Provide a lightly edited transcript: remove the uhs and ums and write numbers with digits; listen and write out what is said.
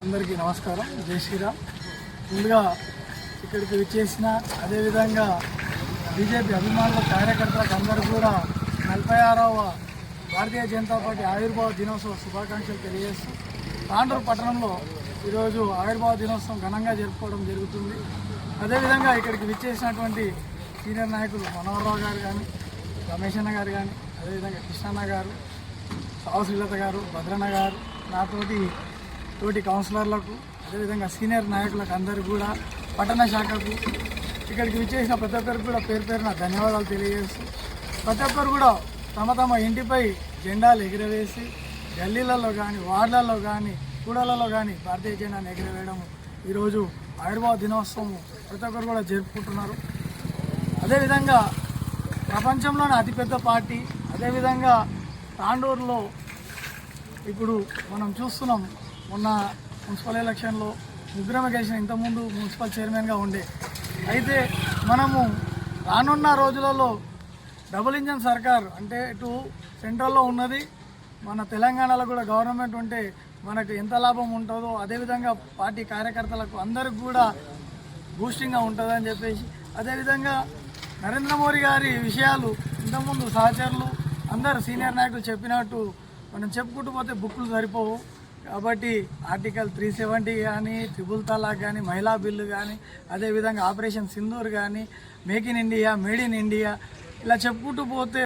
అందరికీ నమస్కారం, జై శ్రీరామ్. ముందుగా ఇక్కడికి విచ్చేసిన అదేవిధంగా బీజేపీ అభిమానుల కార్యకర్తలకు అందరూ కూడా 46వ భారతీయ జనతా పార్టీ ఆవిర్భావ దినోత్సవ శుభాకాంక్షలు తెలియజేస్తూ తాండూరు పట్టణంలో ఈరోజు ఆవిర్భావ దినోత్సవం ఘనంగా జరుపుకోవడం జరుగుతుంది. అదేవిధంగా ఇక్కడికి విచ్చేసినటువంటి సీనియర్ నాయకులు మనోహర్రావు గారు కానీ, రమేష్ అన్న గారు కానీ, అదేవిధంగా కృష్ణన్న గారు, సావశ్రీలత గారు, భద్రన్న గారు, తోటి కౌన్సిలర్లకు, అదేవిధంగా సీనియర్ నాయకులకు అందరికీ కూడా పట్టణ శాఖకు ఇక్కడికి విచ్చేసిన ప్రతి ఒక్కరికి కూడా పేరు పేరున ధన్యవాదాలు తెలియజేస్తూ ప్రతి ఒక్కరు కూడా తమ ఇంటిపై జెండాలు ఎగిరవేసి గల్లీలలో కానీ, వార్డులలో కానీ, కూడలలో కానీ భారతీయ జెండాను ఎగిరవేయడం ఈరోజు ఆవిర్భావ దినోత్సవం ప్రతి ఒక్కరు కూడా జరుపుకుంటున్నారు. అదేవిధంగా ప్రపంచంలోనే అతిపెద్ద పార్టీ, అదేవిధంగా తాండూరులో ఇప్పుడు మనం చూస్తున్నాం. మొన్న మున్సిపల్ ఎలక్షన్లో ముగ్గురమే గెలిచిన, ఇంతకుముందు మున్సిపల్ చైర్మన్గా ఉండే. అయితే మనము రానున్న రోజులలో డబుల్ ఇంజన్ సర్కార్, అంటే ఇటు సెంట్రల్లో ఉన్నది, మన తెలంగాణలో కూడా గవర్నమెంట్ ఉంటే మనకు ఎంత లాభం ఉంటుందో అదేవిధంగా పార్టీ కార్యకర్తలకు అందరికి కూడా బూస్టింగ్గా ఉంటుందని చెప్పేసి, అదేవిధంగా నరేంద్ర మోడీ గారి విషయాలు ఇంతకుముందు సహచరులు అందరు సీనియర్ నాయకులు చెప్పినట్టు మనం చెప్పుకుంటూ పోతే బుక్కులు సరిపోవు. కాబట్టి ఆర్టికల్ 370 కానీ, ట్రిపుల్ తలాక్ కానీ, మహిళా బిల్లు కానీ, అదేవిధంగా ఆపరేషన్ సింధూర్ కానీ, make in India, made in India, ఇలా చెప్పుకుంటూ పోతే